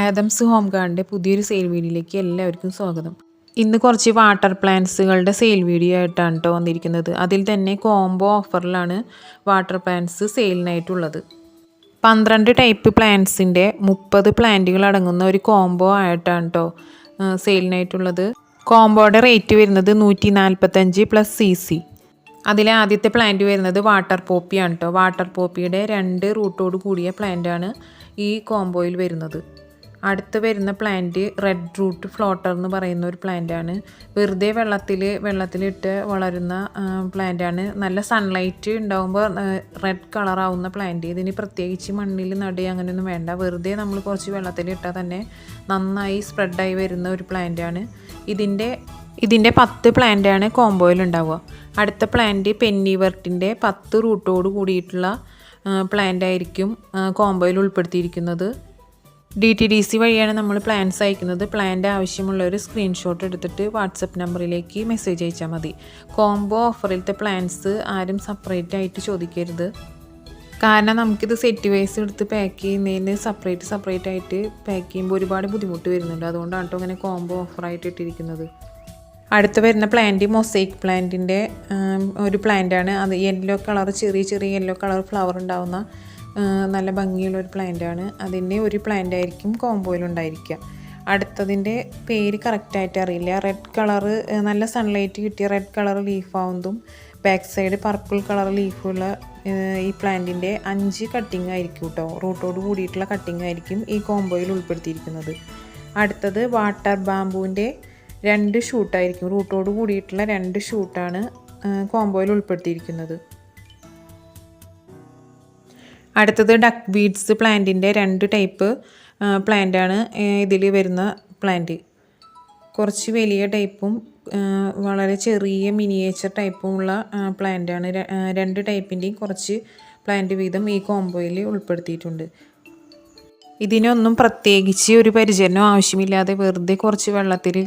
Adams home ഗാർഡൻ്റെ പുതിയൊരു sale വീഡിയോയിലേക്ക് എല്ലാവർക്കും സ്വാഗതം. ഇന്ന് കുറച്ച് വാട്ടർ പ്ലാന്റ്സുകളുടെ സെയിൽ വീഡിയോ ആയിട്ടാണ് കേട്ടോ വന്നിരിക്കുന്നത്. അതിൽ തന്നെ കോംബോ ഓഫറിലാണ് വാട്ടർ പ്ലാന്റ്സ് സെയിലിനായിട്ടുള്ളത്. 12 ടൈപ്പ് പ്ലാന്റ്സിൻ്റെ 30 പ്ലാന്റുകൾ അടങ്ങുന്ന ഒരു കോംബോ ആയിട്ടാണ് കേട്ടോ സെയിലിനായിട്ടുള്ളത്. കോംബോയുടെ റേറ്റ് വരുന്നത് 145 + CC. അതിലെ ആദ്യത്തെ പ്ലാന്റ് വരുന്നത് വാട്ടർ പോപ്പിയാണ് കേട്ടോ. വാട്ടർ പോപ്പിയുടെ 2 റൂട്ടോട് കൂടിയ പ്ലാന്റാണ് ഈ കോംബോയിൽ വരുന്നത്. അടുത്ത് വരുന്ന പ്ലാന്റ് റെഡ് റൂട്ട് ഫ്ലോട്ടർ എന്ന് പറയുന്ന ഒരു പ്ലാന്റാണ്. വെറുതെ വെള്ളത്തിലിട്ട് വളരുന്ന പ്ലാന്റാണ്. നല്ല സൺലൈറ്റ് ഉണ്ടാകുമ്പോൾ റെഡ് കളറാവുന്ന പ്ലാന്റ്. ഇതിന് പ്രത്യേകിച്ച് മണ്ണിൽ നടുക അങ്ങനെയൊന്നും വേണ്ട. വെറുതെ നമ്മൾ കുറച്ച് വെള്ളത്തിലിട്ടാൽ തന്നെ നന്നായി സ്പ്രെഡായി വരുന്ന ഒരു പ്ലാന്റാണ്. ഇതിൻ്റെ 10 പ്ലാന്റാണ് കോംബോയിൽ ഉണ്ടാവുക. അടുത്ത പ്ലാന്റ് പെന്നിവർട്ടിൻ്റെ 10 റൂട്ടോട് കൂടിയിട്ടുള്ള പ്ലാന്റ് ആയിരിക്കും കോംബോയിൽ ഉൾപ്പെടുത്തിയിരിക്കുന്നത്. DTDC വഴിയാണ് നമ്മൾ പ്ലാന്റ്സ് അയക്കുന്നത്. പ്ലാന്റ് ആവശ്യമുള്ളവർ സ്ക്രീൻഷോട്ട് എടുത്തിട്ട് വാട്സപ്പ് നമ്പറിലേക്ക് മെസ്സേജ് അയച്ചാൽ മതി. കോംബോ ഓഫറിലത്തെ പ്ലാന്റ്സ് ആരും സെപ്പറേറ്റ് ആയിട്ട് ചോദിക്കരുത്. കാരണം നമുക്കിത് സെറ്റ് വൈസ് എടുത്ത് പാക്ക് ചെയ്യുന്നതിന് സെപ്പറേറ്റ് ആയിട്ട് പാക്ക് ചെയ്യുമ്പോൾ ഒരുപാട് ബുദ്ധിമുട്ട് വരുന്നുണ്ട്. അതുകൊണ്ടാണ് കേട്ടോ അങ്ങനെ കോംബോ ഓഫറായിട്ട് ഇട്ടിരിക്കുന്നത്. അടുത്ത് വരുന്ന പ്ലാന്റ് മൊസൈക്ക് പ്ലാന്റിൻ്റെ ഒരു പ്ലാന്റാണ്. അത് യെല്ലോ കളർ ചെറിയ യെല്ലോ കളർ ഫ്ലവർ ഉണ്ടാവുന്ന നല്ല ഭംഗിയുള്ള ഒരു പ്ലാന്റാണ്. അതിൻ്റെ ഒരു പ്ലാന്റ് ആയിരിക്കും കോംബോയിലുണ്ടായിരിക്കുക. അടുത്തതിൻ്റെ പേര് കറക്റ്റായിട്ട് അറിയില്ല. റെഡ് കളറ് നല്ല സൺലൈറ്റ് കിട്ടിയ റെഡ് കളർ ലീഫാവുന്നതും ബാക്ക് സൈഡ് പർപ്പിൾ കളർ ലീഫുള്ള ഈ പ്ലാന്റിൻ്റെ 5 കട്ടിങ് ആയിരിക്കും കേട്ടോ. റൂട്ടോട് കൂടിയിട്ടുള്ള കട്ടിങ് ആയിരിക്കും ഈ കോംബോയിൽ ഉൾപ്പെടുത്തിയിരിക്കുന്നത്. അടുത്തത് വാട്ടർ ബാമ്പുവിൻ്റെ 2 ഷൂട്ടായിരിക്കും. റൂട്ടോട് കൂടിയിട്ടുള്ള 2 ഷൂട്ടാണ് കോംബോയിൽ ഉൾപ്പെടുത്തിയിരിക്കുന്നത്. അടുത്തത് ഡക്ക് ബീഡ്സ് പ്ലാന്റിൻ്റെ 2 ടൈപ്പ് പ്ലാന്റാണ് ഇതിൽ വരുന്ന പ്ലാന്റ്. കുറച്ച് വലിയ ടൈപ്പും വളരെ ചെറിയ മിനിയേച്ചർ ടൈപ്പും ഉള്ള പ്ലാന്റാണ്. 2 ടൈപ്പിൻ്റെയും കുറച്ച് പ്ലാന്റ് വീതം ഈ കോംബോയിൽ ഉൾപ്പെടുത്തിയിട്ടുണ്ട്. ഇതിനൊന്നും പ്രത്യേകിച്ച് ഒരു പരിചരണം ആവശ്യമില്ലാതെ വെറുതെ കുറച്ച് വെള്ളത്തിൽ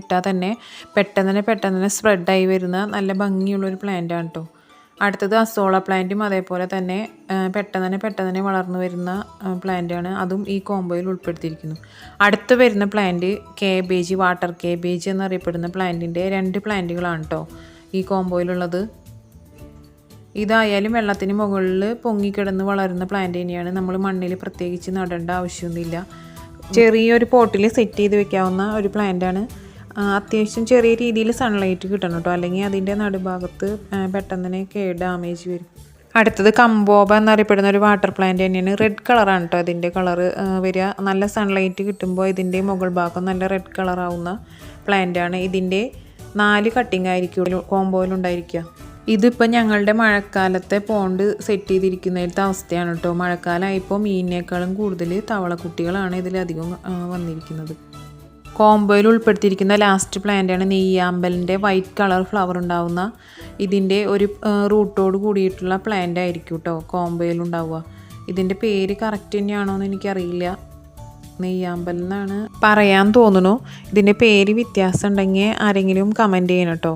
ഇട്ടാൽ തന്നെ പെട്ടെന്ന് സ്പ്രെഡായി വരുന്ന നല്ല ഭംഗിയുള്ളൊരു പ്ലാന്റാണ് കേട്ടോ. അടുത്തത് അസോള പ്ലാന്റും അതേപോലെ തന്നെ പെട്ടെന്ന് വളർന്നു വരുന്ന പ്ലാന്റാണ്. അതും ഈ കോംബോയിൽ ഉൾപ്പെടുത്തിയിരിക്കുന്നു. അടുത്ത് വരുന്ന പ്ലാന്റ് കേബേജ്, വാട്ടർ കേബേജ് എന്നറിയപ്പെടുന്ന പ്ലാന്റിൻ്റെ 2 പ്ലാന്റുകളാണ് കേട്ടോ ഈ കോംബോയിലുള്ളത്. ഇതായാലും വെള്ളത്തിന് മുകളിൽ പൊങ്ങിക്കിടന്ന് വളരുന്ന പ്ലാന്റ് തന്നെയാണ്. നമ്മൾ മണ്ണിൽ പ്രത്യേകിച്ച് നടേണ്ട ആവശ്യമൊന്നുമില്ല. ചെറിയൊരു പോട്ടിൽ സെറ്റ് ചെയ്ത് വെക്കാവുന്ന ഒരു പ്ലാന്റാണ്. അത്യാവശ്യം ചെറിയ രീതിയിൽ സൺലൈറ്റ് കിട്ടണം കേട്ടോ, അല്ലെങ്കിൽ അതിൻ്റെ നടുഭാഗത്ത് പെട്ടെന്ന് ഡാമേജ് വരും. അടുത്തത് കമ്പോബ എന്നറിയപ്പെടുന്ന ഒരു വാട്ടർ പ്ലാന്റ് തന്നെയാണ്. റെഡ് കളറാണ് കേട്ടോ ഇതിൻ്റെ കളറ് വരിക. നല്ല സൺലൈറ്റ് കിട്ടുമ്പോൾ ഇതിൻ്റെ മുകൾ ഭാഗം നല്ല റെഡ് കളറാവുന്ന പ്ലാന്റാണ്. ഇതിൻ്റെ 4 കട്ടിങ് ആയിരിക്കും കോംബോയിലുണ്ടായിരിക്കുക. ഇതിപ്പോൾ ഞങ്ങളുടെ മഴക്കാലത്തെ പോണ്ട് സെറ്റ് ചെയ്തിരിക്കുന്നതിലത്തെ അവസ്ഥയാണ് കേട്ടോ. മഴക്കാലമായപ്പോൾ മീനിനേക്കാളും കൂടുതൽ തവളക്കുട്ടികളാണ് ഇതിലധികം വന്നിരിക്കുന്നത്. കോംബോയിൽ ഉൾപ്പെടുത്തിയിരിക്കുന്ന ലാസ്റ്റ് പ്ലാന്റാണ് നെയ്യാമ്പലിൻ്റെ വൈറ്റ് കളർ ഫ്ലവർ ഉണ്ടാവുന്ന. ഇതിൻ്റെ ഒരു റൂട്ടോട് കൂടിയിട്ടുള്ള പ്ലാന്റ് ആയിരിക്കും കേട്ടോ കോംബോയിൽ ഉണ്ടാവുക. ഇതിൻ്റെ പേര് കറക്റ്റ് തന്നെയാണോ എന്ന് എനിക്കറിയില്ല. നെയ്യാമ്പൽ എന്നാണ് പറയാൻ തോന്നുന്നു. ഇതിൻ്റെ പേര് വ്യത്യാസം ഉണ്ടെങ്കിൽ ആരെങ്കിലും കമൻറ്റ് ചെയ്യണം കേട്ടോ.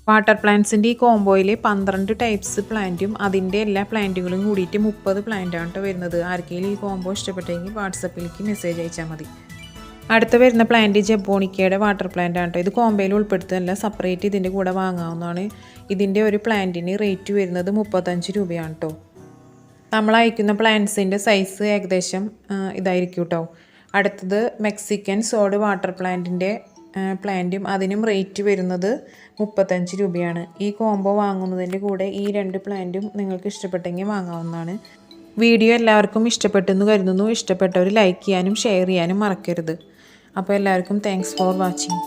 വാട്ടർ പ്ലാന്റ്സിൻ്റെ ഈ കോംബോയിൽ 12 ടൈപ്സ് പ്ലാന്റും അതിൻ്റെ എല്ലാ പ്ലാന്റുകളും കൂടിയിട്ട് 30 പ്ലാന്റാണ് കേട്ടോ വരുന്നത്. ആർക്കെങ്കിലും ഈ കോംബോ ഇഷ്ടപ്പെട്ടെങ്കിൽ വാട്സപ്പിലേക്ക് മെസ്സേജ് അയച്ചാൽ മതി. അടുത്ത് വരുന്ന പ്ലാന്റ് ജബോണിക്കയുടെ വാട്ടർ പ്ലാന്റ് ആണ് കേട്ടോ. ഇത് കോംബോയിൽ ഉൾപ്പെടുത്തുന്നില്ല, സെപ്പറേറ്റ് ഇതിൻ്റെ കൂടെ വാങ്ങാവുന്നതാണ്. ഇതിൻ്റെ ഒരു പ്ലാന്റിന് റേറ്റ് വരുന്നത് 35 രൂപയാണ് കേട്ടോ. നമ്മൾ അയക്കുന്ന പ്ലാന്റ്സിൻ്റെ സൈസ് ഏകദേശം ഇതായിരിക്കും കേട്ടോ. അടുത്തത് മെക്സിക്കൻ സോഡ് വാട്ടർ പ്ലാന്റിൻ്റെ പ്ലാന്റും അതിനും റേറ്റ് വരുന്നത് 35 രൂപയാണ്. ഈ കോംബോ വാങ്ങുന്നതിൻ്റെ കൂടെ ഈ 2 പ്ലാന്റും നിങ്ങൾക്ക് ഇഷ്ടപ്പെട്ടെങ്കിൽ വാങ്ങാവുന്നതാണ്. വീഡിയോ എല്ലാവർക്കും ഇഷ്ടപ്പെട്ടെന്ന് കരുതുന്നു. ഇഷ്ടപ്പെട്ടവർ ലൈക്ക് ചെയ്യാനും ഷെയർ ചെയ്യാനും മറക്കരുത്. അപ്പോൾ എല്ലാവർക്കും താങ്ക്സ് ഫോർ വാച്ചിങ്.